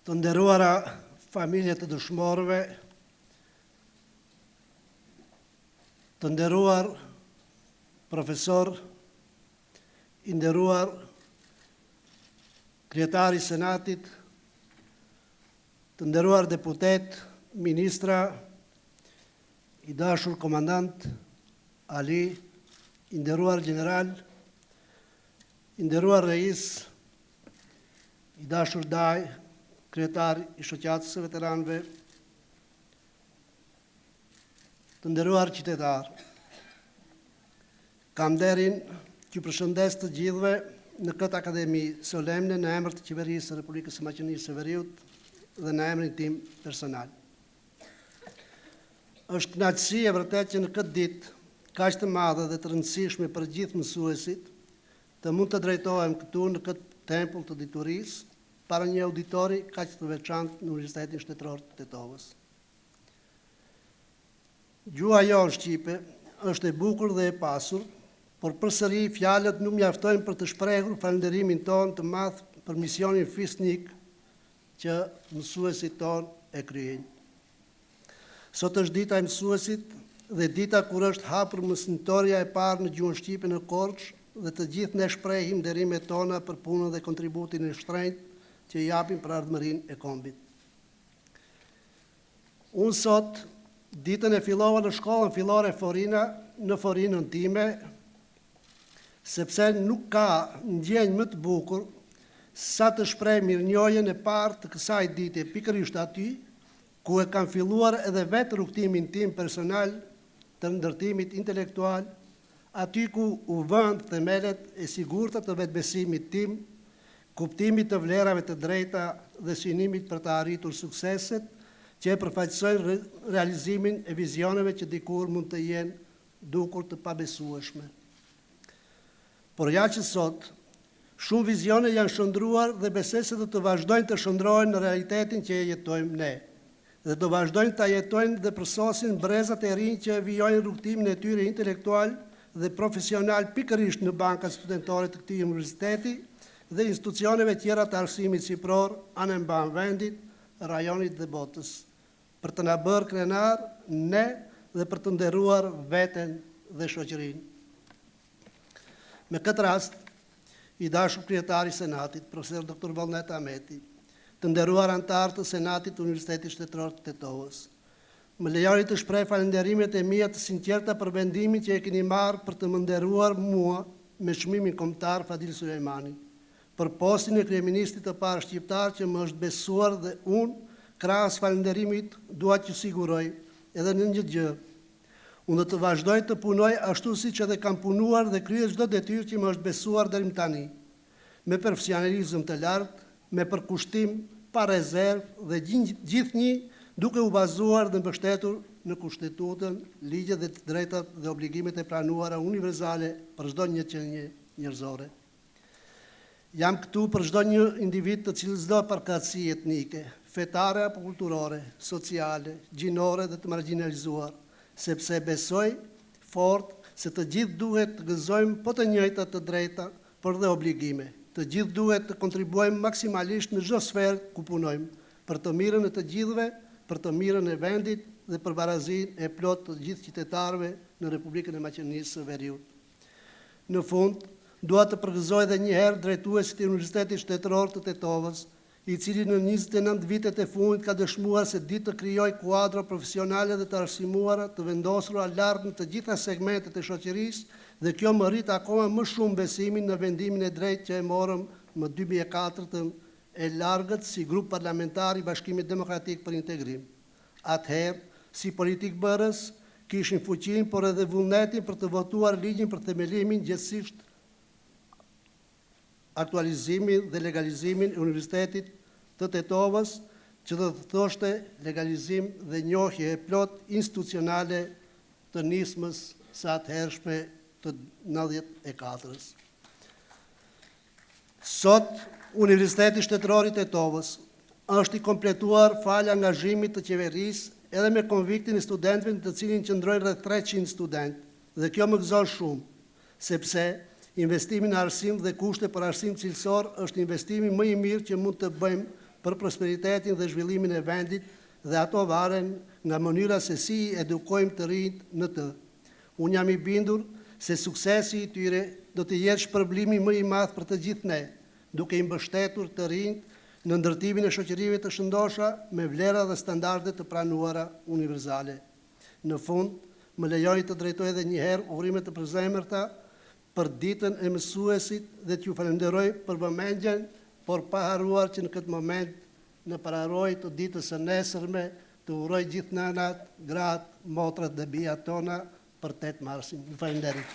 Të nderuara familje të dëshmorëve, të nderuar profesor, i nderuar kryetari i Senatit, të nderuar deputet, ministra, i dashur komandant Ali, i nderuar general, i nderuar reis, i dashur Daj, kryetar i shoqatës së veteranëve, të nderuar qytetarë. Kam nderin që përshëndes të gjithëve në këtë akademi solemne në emër të qeverisë së Republikës së Maqedonisë së Veriut dhe në emrin tim personal. Është kënaqësi e vërtet që në këtë ditë kaq të madhe dhe të rëndësishme për gjithë mësuesit të mund të drejtohem këtu në këtë tempull të diturisë para një auditori kaq të veçantë në Universitetin Shtetëror të Tetovës. Gjua jonë shqipe është e bukur dhe e pasur, por përsëri fjalët nuk mjaftojnë për të shprehur falënderimin tonë të madh për misionin fisnik që mësuesit tonë e kryejnë. Sot është dita e mësuesit dhe dita kur është hapur mësimtorja e parë në gjuhën shqipe në Korçë dhe të gjithë ne shprehim nderimet tona për punën dhe kontributin e shtrenjtë që i japim për ardhmërinë e kombit. Unë sot ditën e fillova në shkollën fillore Forina, në Forinën time, sepse nuk ka ndjenjë më të bukur sa të shpreh mirënjohjen e parë të kësaj dite pikërisht aty ku e kam filluar edhe vetë rrugtimin tim personal të ndërtimit intelektual, aty ku u vënë themelet e sigurta të vetbesimit tim, kuptimit të vlerave të drejta dhe synimit për të arritur sukseset që e përfaqësojnë realizimin e vizioneve që dikur mund të jenë dukur të pabesueshme. Por ja që sot, shumë vizione janë shndruar dhe besoj se do të vazhdojnë të shndrohen në realitetin që e jetojmë ne, dhe do vazhdojnë të jetojnë dhe përsosin brezat e rinj që vijojnë rrugtimin e tyre intelektual dhe profesional pikërisht në bankat studentore të këtij universiteti dhe institucioneve tjera të arsimit shqipror anë mban vendit, rajonit dhe botës, për të na bërë krenar ne dhe për të nderuar veten dhe shoqërinë. Me këtë rast, i dashur kryetari i Senatit, profesor Dr. Vullnet Ahmeti, të nderuar anëtarë të Senatit të Universitetit Shtetëror të Tetovës, më lejoni të shpreh falënderimet e mia të sinqerta për vendimin që e keni marrë për të më nderuar mua me çmimin kombëtar Fadil Sulejmani, për postin e kryeministit të parë shqiptar që më është besuar dhe unë, krahas falënderimit, dua t'ju siguroj edhe në një gjë. Unë do të vazhdoj të punoj ashtu siç edhe kam punuar dhe kryej çdo detyrë që më është besuar deri më tani, me profesionalizëm të lartë, me përkushtim, pa rezervë dhe gjithnjë duke u bazuar dhe mbështetur në Kushtetutën, ligjet dhe të drejtat dhe obligimet e pranuara universale për çdo një qenie njerëzore. Jam këtu për çdo një individ të cilës çdo përkatësi etnike, fetare apo kulturore, sociale, gjinore dhe të marginalizuar, sepse besoj fort se të gjithë duhet të gëzojmë po të njëjtat të drejta, por dhe obligime. Të gjithë duhet të kontribuojmë maksimalisht në çdo sferë ku punojmë, për të mirën e të gjithëve, për të mirën e vendit dhe për barazinë e plotë të gjithë qytetarëve në Republikën e Maqedonisë së Veriut. Në fund, dua të përgëzoj edhe një herë drejtuesit e Universitetit Shtetëror të Tetovës, i cili në 29 vitet e fundit ka dëshmuar se ditë të krijojë kuadra profesionale dhe të arsimuara të vendosura lart në të gjitha segmentet e shoqërisë dhe kjo më rrit akoma më shumë besimin në vendimin e drejtë që e morëm më 2004 e largët si grup parlamentar i Bashkimit Demokratik për Integrim. Atëherë, si politik bërës, kishin fuqinë por edhe vullnetin për të votuar ligjin për themelimin gjithësisht aktualizimin dhe legalizimin e Universitetit të Tetovës, që do të thoshte legalizim dhe njohje e plot institucionale të nismës së atëhershme të 94-s. Sot, Universiteti Shtetëror i Tetovës është i kompletuar falë angazhimit të qeverisë edhe me konviktin e studentëve të cilin qëndrojnë rreth 300 studentë, dhe kjo më gëzon shumë, sepse investimi në arsim dhe kushte për arsim cilësor është investimi më i mirë që mund të bëjmë për prosperitetin dhe zhvillimin e vendit dhe ato varen nga mënyra se si edukojmë të rinjt në të. Unë jam i bindur se suksesi i tyre do të jetë shpërblimi më i madh për të gjithë ne, duke i mbështetur të rinjt në ndërtimin e shoqërive të shëndosha me vlera dhe standarde të pranuara universale. Në fund, më lejoni të drejtoj edhe një herë urimet të përzemërta për ditën e mësuesit dhe t'ju falenderoj për vëmendjen, por pa haruar që në këtë moment në pararoj të ditës së nesërme të uroj gjithë nënat, gratë, motrat dhe bijat tona për 8 marsin. Ju falenderoj.